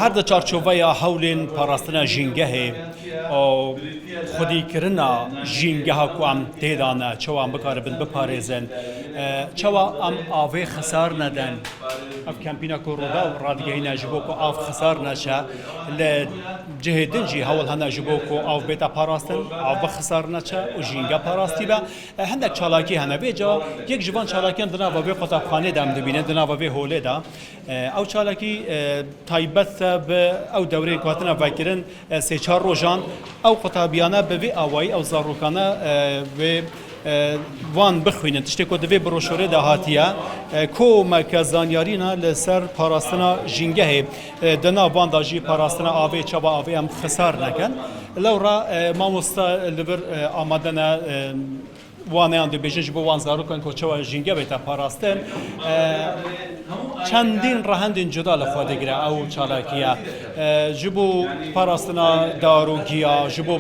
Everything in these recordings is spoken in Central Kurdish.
هر د چارچوبه هولین پاراستنا ژینگهê û xwedîkirina ژینgeha ku em tê de ne çawa em bikaribin biparêzin çawa em avê xisar nedin ev kempîna ku roda û radigehîne ji bo ku av xisar neçe li cihê din jî hewl hene ji bo ku av bête parastin av bixisar neçe û ژینge parastî be hindek çalakî hene vê ca yek ji van çalakiyan di nava vê qutabxanê de em dibînin di nava vê holê de ew çalakî taybet به او دوره کاتنا فکرن سه چهار روزان او قطابیانه به وی اوای او زاروکانه و وان بخوینن تشتی کو دوی بروشوره ده هاتیه کو مرکزانیارینا لسر پاراستنا ژینگه دنا وان داجی پاراستنا اوی چابا اوی هم خسار نکن لورا ماموستا لبر آمدنه وانیان دی بیشش بو وان زاروکان کو چوا ژینگه بیت پاراستن چندین رهندین جدا لخواده گیره او چالاکیه جبو پاراستنا داروگیا جبو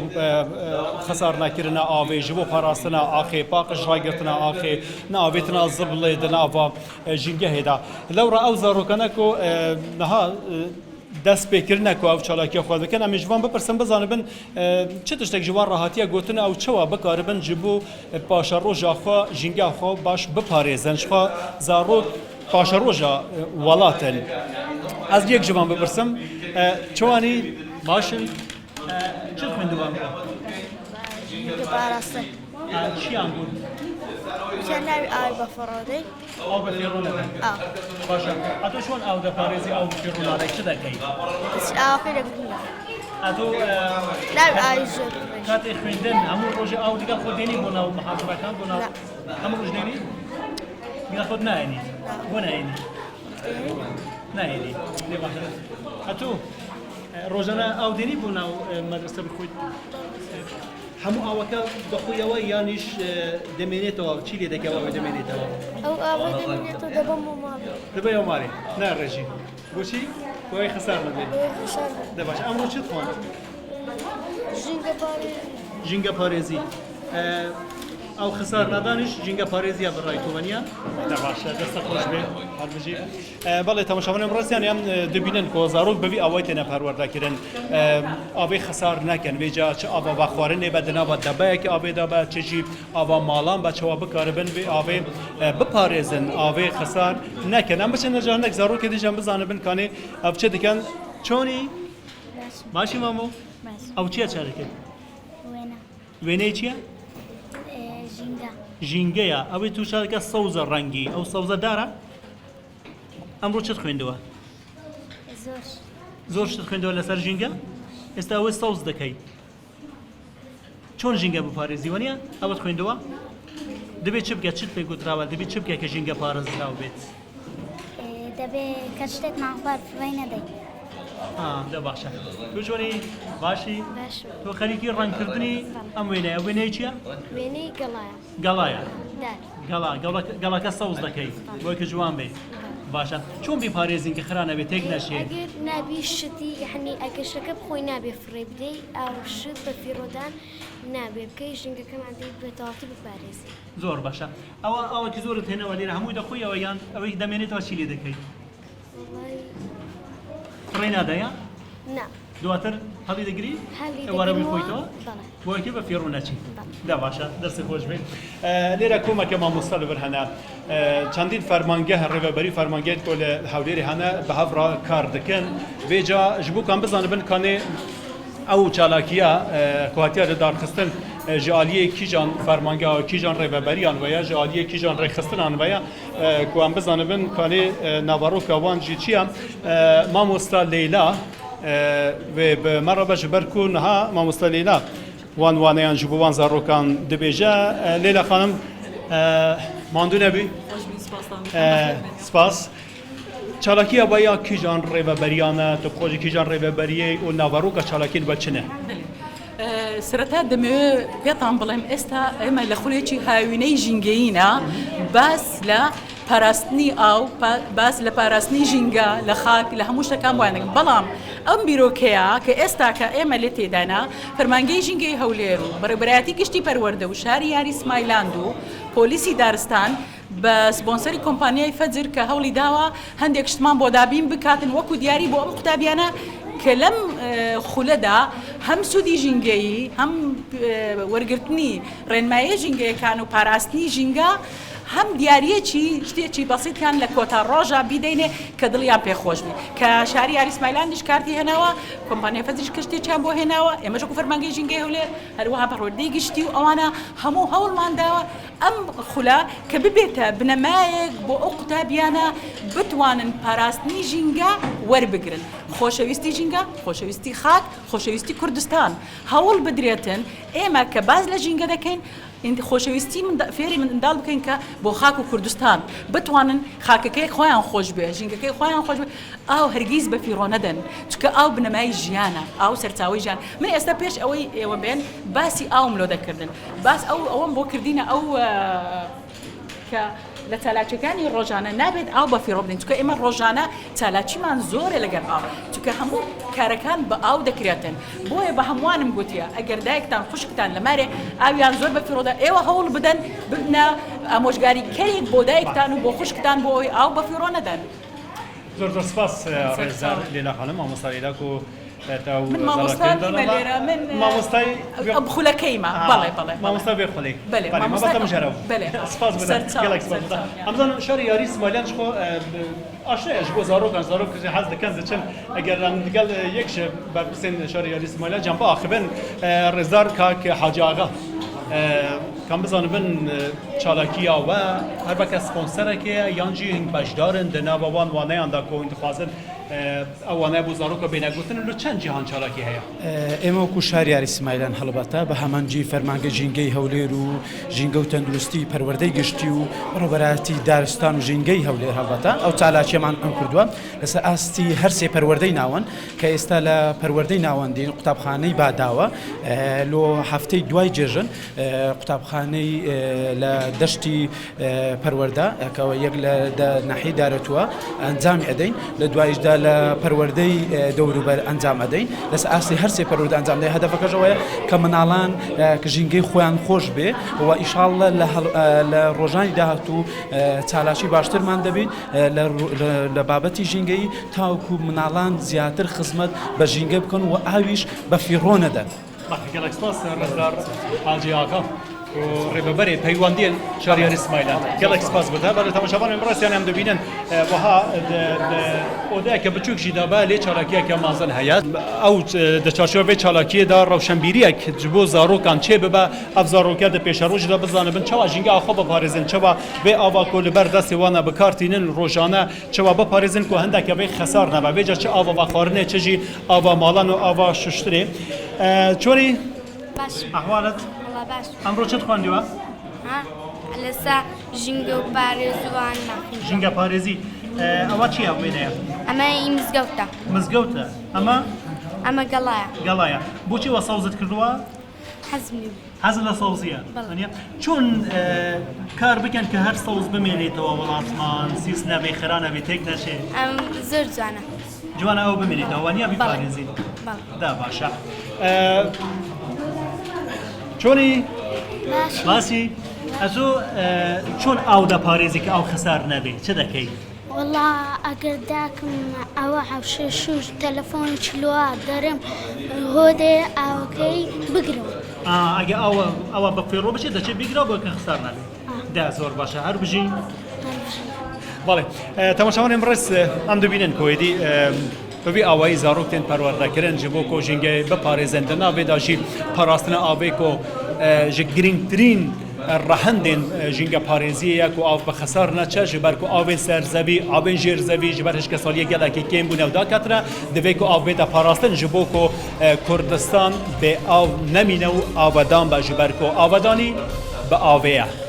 خسار نکرنا آوی جبو پاراستنا آخی پاقش راگرتنا آخی ناویتنا زبلی دناوا ژینگه هدا لورا او زاروکانه کو نها دست بکرنه کو او چالاکی خود بکن ام جوان بپرسم بزانبن چه تشتک جوان راحتی گوتن او چوا بکاربن جبو پاشا روجا خو ژینگه خو باش بپارێزن خو زارو پاشا روجا ولاتن از یک جوان بپرسم چوانی باشن چه خوندوام پاراستن چی ام بود چنل آی بفرادی او بفیرونه باشه اتو شون او د پاریزی او بفیرونه چه دکی آخر دنیا اتو لا آی زود کات خوندن همون روز او دیگه خود دینی بونا و محاضره کان بونا همون روز دینی دیگه خود نه اینی بونا اینی نه اینی دی باشه اتو روزانه او دینی بونا و مدرسه بخوید همو اوکا بخویاوی یانیش دمینیتو چی لیده که اوی دمینیتو او آوی دمینیتو دبم مامي دبا ماری نه رجی بوشی کوی خسار ندی خسار دباش امرو چی خوان ژینگه پارێزی او خسار ندانش ژینگه پارێزیە بڕای توانیا دەباشە دەستە خۆش بێ هەربژی بەڵێ تەماشاوانم ڕاستیان یان دەبینن کۆ زارۆک بەوی ئەوەی تێنە پەروەردەکردن ئاوێ خسار نەکەن وێجا چ ئاوا بەخواردنێ بە دناوە دەبەیەکی ئاوێدا بە چژی ئاوا ماڵان بە چەوە بکاربن وێ ئاوێ بپارێزن ئاوێ خسار نەکەن ئەم بچن نەجارنێک زارۆکێ دیژەم بزانبن کانێ ئەو چێ دەکەن چۆنی باشی مامۆ ئەو چییە چارەکەت وێنەی چییە ژینگەیە ئەوەی تووشارەکە سەوزە ڕەنگی ئەو سەوزە دارە ئەمڕۆ چت خوێندەوە زۆر شت خوێندەوە لەسەر ژینگە ئێستا ئەوەی سەوز دەکەیت چۆن ژینگە بپارێزی وەنیە ئەوەت خوێندەوە دەبێت چ بکە چت پێ گوتراوە دەبێت چ بکە کە ژینگە پارێزراو بێت دەبێت کە شتێک ماغبار فڕی نەدەیت دە باشە تو چۆنی باشی تۆ خەریکی ڕەنگکردنی ئەم وێنەیە وێنەی چییە وێنەی گەڵایە گەڵاکە سەوز دەکەیت بۆی کە جوان بێت باشە چۆن بیپارێزین کە خرا نەبێت تێک نەشێت ئەگەر نابی شتی یعنی ئەگەر شەکە بخۆی نابێ فڕێ بدەی ئەو شت بە فیرۆدان نابێ بکەی ژینگەکەمان دەی بێتەواتی بپارێزی زۆر باشە ئەوەکی زۆرت هێنەوە لێرە هەمووی دەخۆیەوە یان ئەوەی دەمێنێتەوە چی لێ دەکەیت فڕێ نادەیە نا دواتر هەڵی دەگری ئێوارە بخۆیتەوە بۆیکە بە فێڕوو نەچی دا باشە دەستی خۆش بێت لێرە کۆمەکە مامۆستا لەبەر هەنا چەندین فەرمانگە ڕێبەری فەرمانگەیت کۆ لە هەولێری هەنا بە هەڤڕا کار دەکەن بێجا ji bo kan bizanibin kanê ew çalakiya kuhatiya li darxistin ji aliyê kîjan fermangeha kîjan rêveberiyan veya ji aliyê kîjan rêxistinan veya ku em bizanibin kanê navaroka wan jî çi ye mamosta Leyla ve bi merhaba ji ber ku niha mamosta Leyla wan waneyan ji bo wan zarokan dibêje Leyla xanim mandû nebî spas çalakiya baya kîjan rêveberiyan e tu xwe ji kîjan rêveberiyê û navaroka çalakî li be çi ne سرەتا دەمەوێت پێتان بڵێم ئێستا ئێمە لە خولێکی هاوینەی ژینگەیینە باس لە پاراستنی ئاو باس لە پاراستنی ژینگە لە خاک لە هەموو شتەکان وانەکە بەڵام ئەم بیرۆکەیە کە ئێستا کە ئێمە لێ تێدانا فەرمانگەی ژینگەی هەولێر و بەڕێبەرایەتی گشتی پەروەردە و شاری یاری سمایلاند و پۆلیسی دارستان بە سپۆنسەری کۆمپانیای فەجر کە هەوڵی داوە هەندێک شتمان بۆ دابین بکاتن وەکو دیاری بۆ ئەم قوتابیانە کە لەم خولەدا هەم سوودی ژینگەیی هەم وەرگرتنی ڕێنمایی ژینگەیەکان و پاراستنی ژینگە هەم دیارەکی شتێکی بەسیتیان لە کۆتا ڕۆژە بیدەینێ کە دڵیان پێخۆش بێ کە شاری یاریسمایلانیش کارتی هێناوە کۆمپانیای فەجریش کەشتێکیان بۆ هێناوە ئێمەژە فەرمانگەی ژینگەی هەولێر هەروەها پەروەردەی گشتی و ئەوانە هەموو هەوڵمان داوە ئەم خولە کە ببێتە بنەمایەک بۆ ئەو قوتابیانە بتوانن پاراستنی ژینگە وەربگرن خۆشەویستی ژینگە خۆشەویستی خاک خۆشەویستی کوردستان هەوڵ بدرێتن ئێمە کە باز لە ژینگە دەکەین خۆشەویستی فێری منداڵ بکەین کە بۆ خاک و کوردستان بتوانن خاکەکەی خۆیان خۆش بێ ژینگەکەی خۆیان خۆش بێ ئاو هەرگیز بە فیڕۆ نەدەن چکە ئاو بنەمای ژیانە ئاو سەرچاوی ژیان من ئێستا پێش ئەوەی ئێوە بێن باسی ئاوم لۆ دەکردن باس ئەوەم بۆ کردینە ئەو کە لە چالاکیەکانی ڕۆژانە نابێت ئاو بە فیڕۆ بدەین چکە ئێمە ڕۆژانە چالاکیمان زۆرە لەگەر ئاو چکە هەموو کارەکان بە ئاو دەکرێتن بۆیە بە هەمووانم گوتیە ئەگەر دایکتان خوشکتان لە مارێ ئاویان زۆر بە فیڕۆدا ئێوە هەوڵ بدەن ببنە ئامۆژگاریکەرێک بۆ دایکتان و بۆ خوشکتان بۆ ئەوی ئاو بە فیڕۆ نەدەن زۆر سپاس ڕێزار لێلا خانم مامۆستا لێلاک و من مامۆستا لێرە من مامۆستای خولەکەیمە بەڵێ بەڵێ مامۆستا بێ خولەی بەڵێ مامۆستا مژەرەوە بەڵێ سپاس بدەن گەلێک سپاس بدەن ئەمزانم شاری یاری ئیسماعیلیان خۆ ئاشنایەش بۆ زارۆکان زارۆکژی حەز دەکەن دەچن ئەگەر لەگەڵ یەکش بەرپرسین شاری یاری ئیسماعیلیان جەمبە ئاخبن ڕێزار کاک حاجی ئاغا کام بزانم بن چالاکیە و هەر بەکە سپۆنسەرێکە یانجی هنگ بەشدارن دەناوەوان وانەیان دا کۆین دخوازن ئەوانە بۆ زارۆکە بێنەگوتن لە چەند جیهان چالاکی هەیە ئێمە وەکو شاری یاری ئیسماعیلیان هەڵبەتە بە هەمانجی فەرمانگە ژینگەی هەولێر و ژینگە و تەندروستی پەروەردەی گشتی و ڕۆبەراتی دارستان و ژینگەی هەولێر هەڵبەتە ئەو چالاکیەمان ئەم کردووە لەسەر ئاستی هەرسێ پەروەردەی ناوەن کە ئێستا لە پەروەردەی ناوەندین قوتابخانەی باداوە لۆ هەفتەی دوای جێژن قوتابخانەی لە دەشتی پەروەردە کەەوە یەک لە ناحیەی دارەتووە ئەنجامی ئەدەین لە دوایشدا لە پەروەردەی دەوروبەر ئەنجام ئەدەین لەسەر ئاستی هەرسێ پەروەردە ئەنجام دەین هەدەفەکەشەوەیە کە مناڵان کە ژینگەی خۆیان خۆش بێ و ئیشاڵڵە لە ڕۆژانی داهاتوو چالاکی باشترمان دەبین لە بابەتی ژینگەی تاوکو مناڵان زیاتر خزمەت بە ژینگە بکەن و ئاویش بە فیڕۆ نەدەن. گەلێک سپاس ڕێزار حاجی ئاغا ڕێبەبەرێ پەیوەندیە شاری یاری ئیسماعیلیان گەلێک سپاس بەتە بەڵێ تەماشاوانێن ڕاستیان ئەم دەبینن وەها ئۆدایەکە بچووکشی دابا لێ چالاکیەکە مازن هەیە ئەو دەچارچۆبێ چالاکیەدا ڕەوشەمبیریەک ji بۆ زارۆکان چێ ببە ئەف زارۆکە دە پێشەڕۆژدا بزانە بن چاوا ژینگە ئاخۆ بپارێزن چاوا بێ ئاوا کۆ لەبەر دەستی وانە بکارتینن ڕۆژانە چاوا بپارێزن کۆ هەندێکە بێ خەسار نەبە بێجە چ ئاوا بەخواردنێ چژی ئاوا ماڵان و ئاوا شوشترێ چۆری ئەحوالت ئەمڕۆ چت خوێندیوە؟ لەسا ژینگە و پارێزوان ژینگە پارێزی ئەوە چیە وێنەیە؟ ئەمە مزگەوتە مزگەوتە ئەمە گەڵایە گەڵایە بۆچی وە سەوزت کردووە؟ حەزمی حەز لە سەوزیە چۆن کار بکەن کە هەر سەوز بمێنێتەوە وڵاتمان سیس نەبێ خێرا نەبێ تێک نەچێ زۆر جوانە جوانە ئەو بمێنێتەوە وانە بیپارێزین دا باشە چۆنی باسی ئەزۆ چۆن ئاو دەپارێزی کە ئەو خەسار نەبێ چ دەکەی؟ والله ئەگەر داکم ئەوە حەوشە شوش تەلەفۆن چلووە دەرم هۆدێ ئاوەکەی بگرەوە ئەگە ئەوە بە فێڕۆ بچێت دەچێت بیگرا بۆ کە خەسار نەبێ دا زۆر باشە هەر بژی بەڵێ تەماشاوانێن ڕێز ئەم دەبینن کۆیدی بەبێ ئاوایی زارۆکتێن پەروەردەکردن ji بۆ کۆ ژینگەی بپارێزن دەنابێدا ژی پاراستنە ئاوێک و ji girîngtirîn ڕەهەندێن ژینگە پارێزیەک و ئاو بە خەسار نەچە ji ber ku avên serzevî avên jêrzevî ji ber hişke saliyê gelekê kêm bûne ew daketire divê ku av bête parastin ji bo ku Kurdistan bê av nemîne û avedan be ji ber ku avedanî bi avê ye.